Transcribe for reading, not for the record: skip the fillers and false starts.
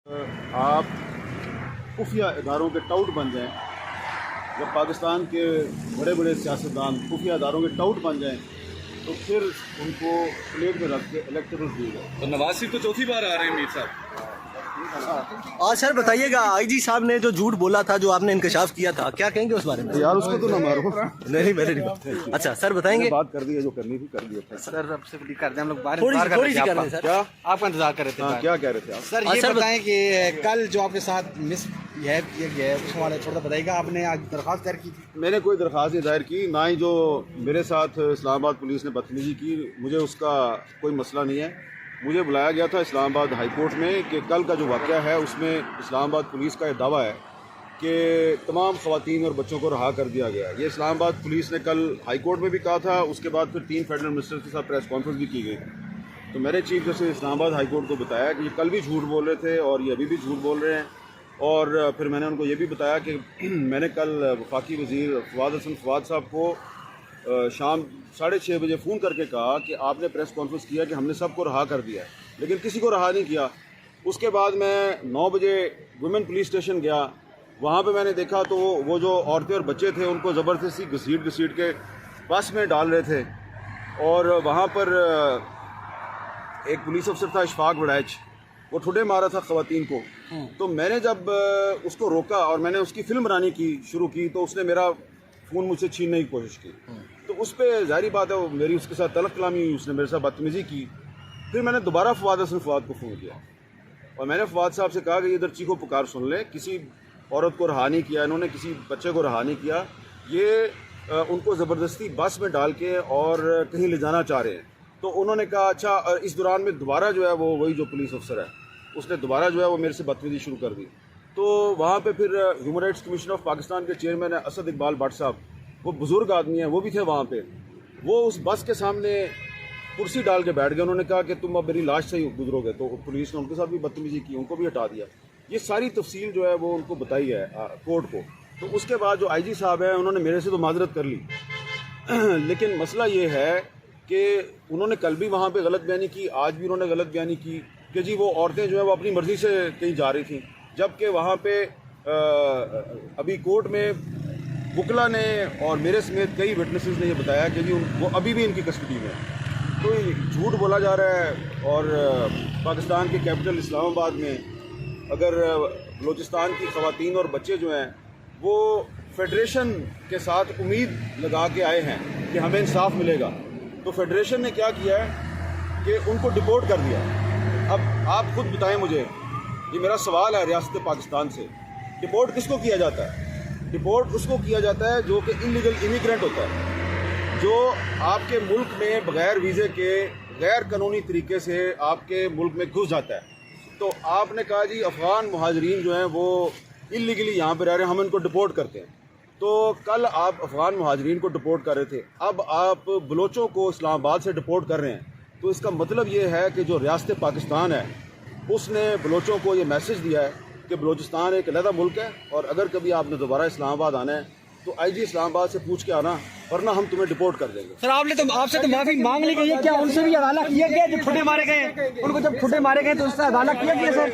آپ خفیہ اداروں کے ٹاؤٹ بن جائیں، جب پاکستان کے بڑے بڑے سیاستدان خفیہ اداروں کے ٹاؤٹ بن جائیں تو پھر ان کو پلیٹ میں رکھ کے الیکٹرل دیے جائے. تو نواز شریف تو چوتھی بار آ رہے ہیں میر صاحب. اور سر بتائیے گا آئی جی صاحب نے جو جھوٹ بولا تھا، جو آپ نے انکشاف کیا تھا، کیا کہیں گے اس بارے میں؟ یار اس کو تو نہ مارو. نہیں میں نے نہیں. اچھا سر بتائیں گے. بات کر دی ہے جو کرنی تھی کر دی. سر اب سے کر دیں ہم لوگ باہر تھوڑی سی کر دیں سر. کیا آپ کا انتظار کر رہے تھے. کیا کہہ رہے تھے آپ؟ سر یہ بتائیں کہ کل جو آپ کے ساتھ مس بہیو کیا گیا ہے اس والے تھوڑا بتائیے گا. آپ نے آج درخواست دائر کی تھی؟ میں نے کوئی درخواست نہیں دائر کی، نہ ہی جو میرے ساتھ اسلام آباد پولیس نے بدتمیزی کی. مجھے اس کا کوئی مسئلہ نہیں ہے. مجھے بلایا گیا تھا اسلام آباد ہائی کورٹ میں کہ کل کا جو واقعہ ہے اس میں اسلام آباد پولیس کا یہ دعویٰ ہے کہ تمام خواتین اور بچوں کو رہا کر دیا گیا. یہ اسلام آباد پولیس نے کل ہائی کورٹ میں بھی کہا تھا. اس کے بعد پھر 3 فیڈرل منسٹر کے ساتھ پریس کانفرنس بھی کی گئی. تو میں نے چیف جسٹس اسلام آباد ہائی کورٹ کو بتایا کہ یہ کل بھی جھوٹ بول رہے تھے اور یہ ابھی بھی جھوٹ بول رہے ہیں. اور پھر میں نے ان کو یہ بھی بتایا کہ میں نے کل وفاقی وزیر فواد حسن فواد صاحب کو شام 6:30 بجے فون کر کے کہا کہ آپ نے پریس کانفرنس کیا کہ ہم نے سب کو رہا کر دیا ہے، لیکن کسی کو رہا نہیں کیا. اس کے بعد میں 9 بجے ویمن پولیس اسٹیشن گیا. وہاں پہ میں نے دیکھا تو وہ جو عورتیں اور بچے تھے ان کو زبردستی گھسیٹ کے بس میں ڈال رہے تھے. اور وہاں پر ایک پولیس افسر تھا اشفاق وڑائچ، وہ ٹھڈے مارا تھا خواتین کو. تو میں نے جب اس کو روکا اور میں نے اس کی فلم بنانی کی شروع کی تو اس نے میرا فون مجھ سے چھیننے کی کوشش کی. تو اس پہ ظاہری بات ہے وہ میری اس کے ساتھ تلخ کلامی ہوئی، اس نے میرے ساتھ بدتمیزی کی. پھر میں نے دوبارہ فواد حسن فواد کو فون کیا اور میں نے فواد صاحب سے کہا کہ ادھر چیخو پکار سن لیں. کسی عورت کو رہا نہیں کیا انہوں نے، کسی بچے کو رہا نہیں کیا. یہ ان کو زبردستی بس میں ڈال کے اور کہیں لے جانا چاہ رہے ہیں. تو انہوں نے کہا اچھا. اس دوران میں دوبارہ جو ہے وہ وہی جو پولیس افسر ہے اس نے دوبارہ جو ہے وہ میرے سے بدتمیزی شروع کر دی. تو وہاں پہ پھر human rights commission of Pakistan کے چیئرمین اسد اقبال بٹ صاحب، وہ بزرگ آدمی ہیں، وہ بھی تھے وہاں پہ. وہ اس بس کے سامنے کرسی ڈال کے بیٹھ گئے. انہوں نے کہا کہ تم اب میری لاش سے ہی گزرو گے. تو پولیس نے ان کے ساتھ بھی بدتمیزی کی، ان کو بھی ہٹا دیا. یہ ساری تفصیل جو ہے وہ ان کو بتائی ہے کورٹ کو. تو اس کے بعد جو آئی جی صاحب ہیں انہوں نے میرے سے تو معذرت کر لی، لیکن مسئلہ یہ ہے کہ انہوں نے کل بھی وہاں پہ غلط بیانی کی، آج بھی انہوں نے غلط بیانی کی کہ جی وہ عورتیں جو ہیں وہ اپنی مرضی سے کہیں جا رہی تھیں، جبکہ وہاں پہ ابھی کورٹ میں وکلا نے اور میرے سمیت کئی وٹنسز نے یہ بتایا کہ جی وہ ابھی بھی ان کی کسٹڈی میں ہیں. تو جھوٹ بولا جا رہا ہے. اور پاکستان کے کیپٹل اسلام آباد میں اگر بلوچستان کی خواتین اور بچے جو ہیں وہ فیڈریشن کے ساتھ امید لگا کے آئے ہیں کہ ہمیں انصاف ملے گا، تو فیڈریشن نے کیا کیا ہے کہ ان کو ڈپورٹ کر دیا. اب آپ خود بتائیں مجھے، یہ میرا سوال ہے ریاست پاکستان سے، ڈپورٹ کس کو کیا جاتا ہے؟ ڈپورٹ اس کو کیا جاتا ہے جو کہ انلیگل امیگرینٹ ہوتا ہے، جو آپ کے ملک میں بغیر ویزے کے غیر قانونی طریقے سے آپ کے ملک میں گھس جاتا ہے. تو آپ نے کہا جی افغان مہاجرین جو ہیں وہ انلیگلی یہاں پہ رہ رہے ہیں، ہم ان کو ڈپورٹ کرتے ہیں. تو کل آپ افغان مہاجرین کو ڈپورٹ کر رہے تھے، اب آپ بلوچوں کو اسلام آباد سے ڈپورٹ کر رہے ہیں. تو اس کا مطلب یہ ہے کہ جو ریاست پاکستان ہے اس نے بلوچوں کو یہ میسج دیا ہے کہ بلوچستان ایک علیحدہ ملک ہے، اور اگر کبھی آپ نے دوبارہ اسلام آباد آنا ہے تو آئی جی اسلام آباد سے پوچھ کے آنا، ورنہ ہم تمہیں ڈپورٹ کر دیں گے. سر آپ سے تو معافی مانگ لی گئی ہے، کیا ان سے بھی حوالہ کیا گیا جو ٹھڈے مارے گئے؟ ان کو جب ٹھڈے مارے گئے تو اس سے حوالہ کیا گیا سر؟